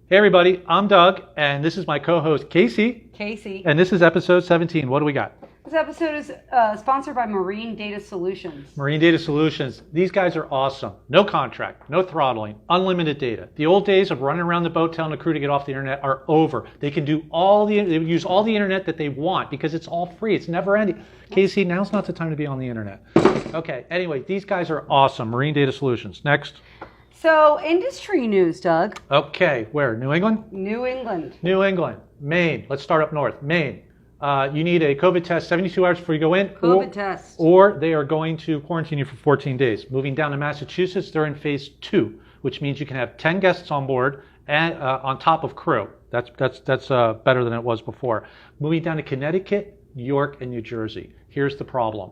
Hey everybody, I'm Doug, and this is my co-host Casey. Casey. And this is episode 17. What do we got? This episode is sponsored by Marine Data Solutions. Marine Data Solutions. These guys are awesome. No contract, no throttling, unlimited data. The old days of running around the boat telling the crew to get off the internet are over. They can use all the internet that they want because it's all free. It's never ending. Casey, now's not the time to be on the internet. Okay, anyway, these guys are awesome. Marine Data Solutions. Next. So, industry news, Doug. Okay, where? New England? New England. New England. Maine. Let's start up north. Maine. You need a COVID test 72 hours before you go in. COVID test. Or they are going to quarantine you for 14 days. Moving down to Massachusetts, they're in phase 2, which means you can have 10 guests on board and on top of crew. That's better than it was before. Moving down to Connecticut, New York, and New Jersey. Here's the problem.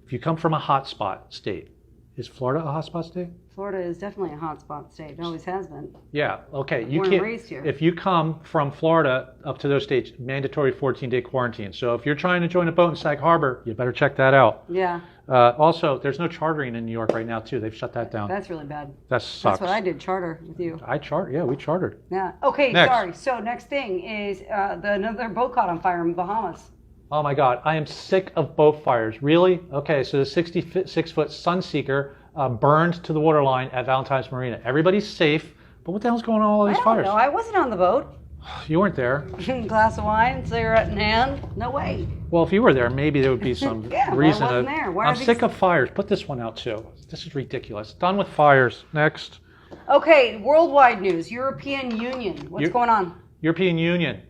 If you come from a hotspot state, is Florida a hotspot state? Florida is definitely a hotspot state. It always has been. Yeah, okay. Born and raised here. If you come from Florida up to those states, mandatory 14-day quarantine. So if you're trying to join a boat in Sag Harbor, you better check that out. Yeah. Also, there's no chartering in New York right now, too. They've shut that down. That's really bad. That sucks. That's what I did, charter with you. Yeah, we chartered. Yeah. Okay, Next. sorry. So next thing is another boat caught on fire in Bahamas. Oh my God, I am sick of boat fires. Really? Okay, so the 66-foot Sunseeker burned to the waterline at Valentine's Marina. Everybody's safe, but what the hell's going on with all these fires? I don't know. I wasn't on the boat. You weren't there. Glass of wine, cigarette in hand. No way. Well, if you were there, maybe there would be some yeah, reason. I wasn't there. I'm sick of fires. Put this one out too. This is ridiculous. Done with fires. Next. Okay, worldwide news. European Union. What's going on? European Union.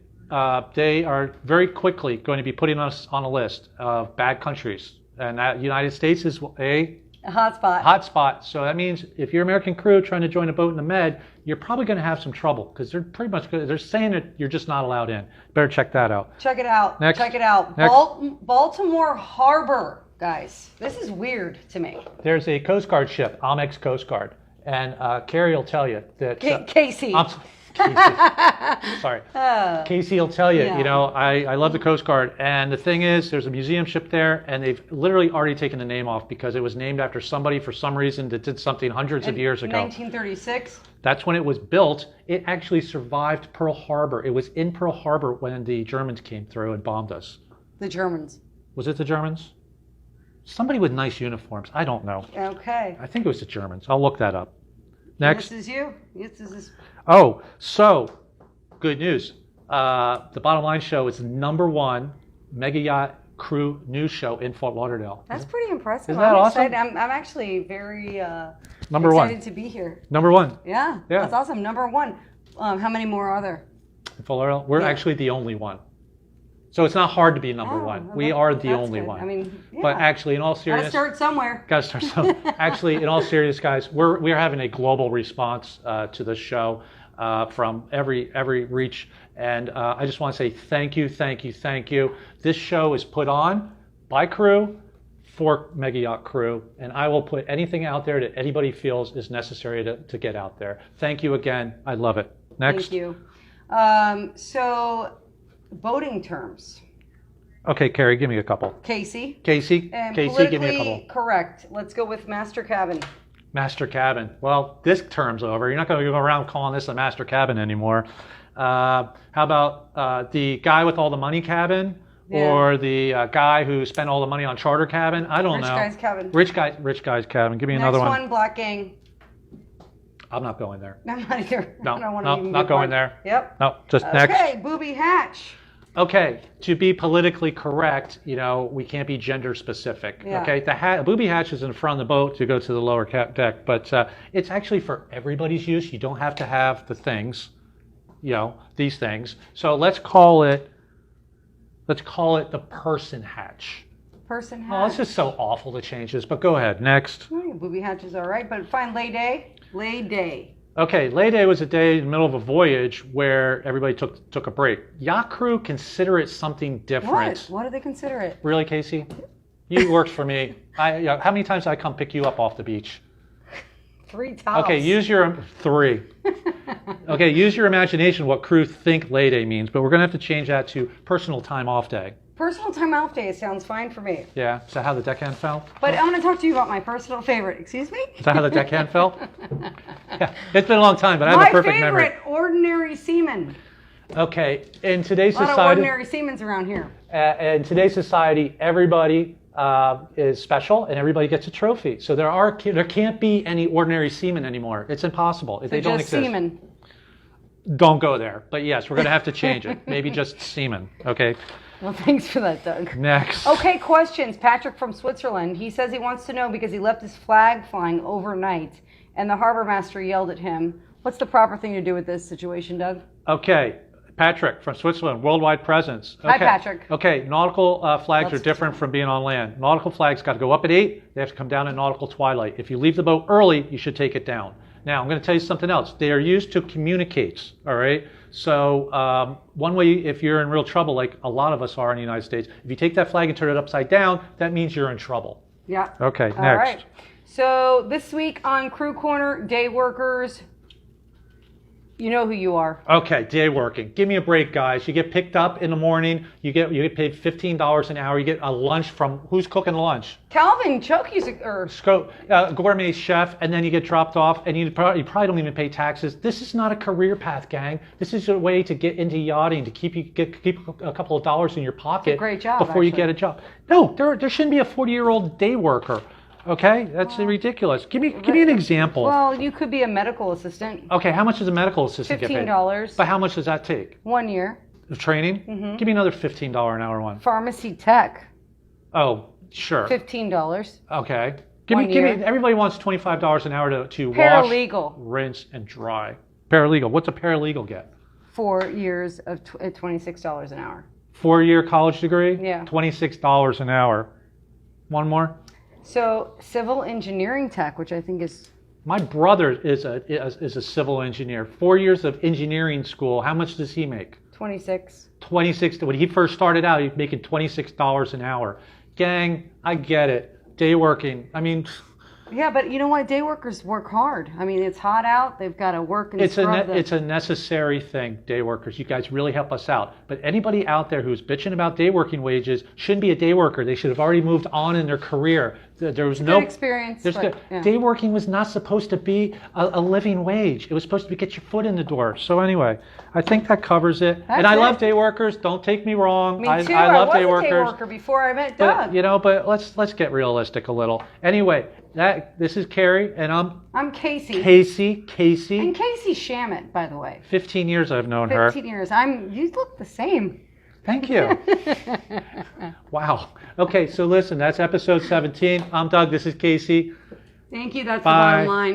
They are very quickly going to be putting us on a list of bad countries. And that United States is a hotspot. So that means if you're an American crew trying to join a boat in the Med, you're probably going to have some trouble because they're saying that you're just not allowed in. Better check that out. Check it out. Next. Check it out. Next. Baltimore Harbor, guys. This is weird to me. There's a Coast Guard ship, Amex Coast Guard, and Carrie will tell you that. Casey. Casey. Sorry. Casey will tell you, I love the Coast Guard. And the thing is, there's a museum ship there, and they've literally already taken the name off because it was named after somebody for some reason that did something hundreds of years ago. 1936? That's when it was built. It actually survived Pearl Harbor. It was in Pearl Harbor when the Germans came through and bombed us. The Germans. Was it the Germans? Somebody with nice uniforms. I don't know. Okay. I think it was the Germans. I'll look that up. Next. This is you. This is. Oh, so good news. The Bottom Line Show is the #1 mega yacht crew news show in Fort Lauderdale. That's pretty impressive. Isn't that awesome? Excited. I'm actually very #1. excited to be here. #1. Yeah, that's awesome. #1. How many more are there? In Fort Lauderdale? We're actually the only one. So it's not hard to be #1. We are the only one. I mean, yeah. But actually, in all seriousness, gotta start somewhere. Actually, in all seriousness, guys, we're having a global response to the show from every reach, and I just want to say thank you. This show is put on by crew for Mega Yacht Crew, and I will put anything out there that anybody feels is necessary to get out there. Thank you again. I love it. Next. Thank you. So. Boating terms. Okay, Carrie, give me a couple. Casey, give me a couple. Correct. Let's go with master cabin. Master cabin. Well, this term's over. You're not going to go around calling this a master cabin anymore. How about the guy with all the money cabin, or the guy who spent all the money on charter cabin? I don't know. Rich guy's cabin. Rich guy's cabin. Give me another one. Next one, black gang. I'm not going there. I'm not either. No, I don't want no, not going there. Yep. No, just next. Okay, Booby Hatch. Okay, to be politically correct, we can't be gender specific. Yeah. Okay, the booby hatch is in front of the boat to go to the lower deck, but it's actually for everybody's use. You don't have to have the things, these things. So let's call it the person hatch. Person hatch. Oh, it's just so awful to change this, but go ahead. Next. Booby hatch is all right, but fine. Lay day. Okay, lay day was a day in the middle of a voyage where everybody took a break. Yacht crew consider it something different. What do they consider it? Really, Casey? You worked for me. How many times did I come pick you up off the beach? 3 times. Okay, use your 3. Okay, use your imagination what crew think lay day means, but we're going to have to change that to personal time off day. Personal time off day sounds fine for me. Yeah, is that how the deckhand felt? But I'm going to talk to you about my personal favorite. Excuse me? Is that how the deckhand felt? It's been a long time, but I have My a perfect memory. favorite, ordinary seaman. Okay, in today's A lot of society, ordinary seamans around here. in today's society, everybody is special and everybody gets a trophy. So there can't be any ordinary seamen anymore. It's impossible. They don't Just exist. seaman. Don't go there. But yes, we're going to have to change it. Maybe just seamen. Okay. Well, thanks for that, Doug. Next. Okay, questions. Patrick from Switzerland. He says he wants to know because he left his flag flying overnight and the harbor master yelled at him. What's the proper thing to do with this situation, Doug? Okay. Patrick from Switzerland, worldwide presence. Okay. Hi, Patrick. Okay, nautical flags That's are different from being on land. Nautical flags got to go up at 8. They have to come down at nautical twilight. If you leave the boat early, you should take it down. Now, I'm going to tell you something else. They are used to communicate, all right? So one way, if you're in real trouble, like a lot of us are in the United States, if you take that flag and turn it upside down, that means you're in trouble. Yeah. Okay, next. All right. So this week on Crew Corner, day workers, you know who you are. Okay, day working. Give me a break, guys. You get picked up in the morning. You get paid $15 an hour. You get a lunch from who's cooking lunch? Calvin Chuck Gourmet chef, and then you get dropped off, and you probably don't even pay taxes. This is not a career path, gang. This is a way to get into yachting, to keep a couple of dollars in your pocket. It's a great job, before you actually. get a job. No, there shouldn't be a 40-year-old day worker. Okay, that's ridiculous. Give me an example. Well, you could be a medical assistant. Okay, how much does a medical assistant get paid? $15. But how much does that take? 1 year. Of training? Mm-hmm. Give me another $15 an hour one. Pharmacy tech. Oh, sure. $15. Okay. 1 Give me. year. Everybody wants $25 an hour to wash, Paralegal. rinse, and dry. Paralegal. What's a paralegal get? 4 years of at $26 an hour. 4-year college degree? Yeah. $26 an hour. One more? So civil engineering tech, which I think is My brother is a civil engineer. 4 years of engineering school. How much does he make? 26. 26. When he first started out, he was making $26 an hour. Gang, I get it. Day working. I mean, Yeah, but you know what? Day workers work hard. I mean, it's hot out. They've got to work and scrub it's a necessary thing, day workers. You guys really help us out. But anybody out there who's bitching about day working wages shouldn't be a day worker. They should have already moved on in their career. There was no good experience. Yeah. Day working was not supposed to be a living wage. It was supposed to be get your foot in the door. So anyway, I think that covers it. That's and I it. love day workers. Don't take me wrong. Me too. I love was day a workers. day worker before I met Doug. But let's get realistic a little. Anyway, this is Carrie, and I'm Casey. Casey. And Casey Shamit, by the way. 15 years I've known her. 15 years. You look the same. Thank you. Wow. Okay, so listen, that's episode 17. I'm Doug. This is Casey. Thank you. That's Bye. the bottom line.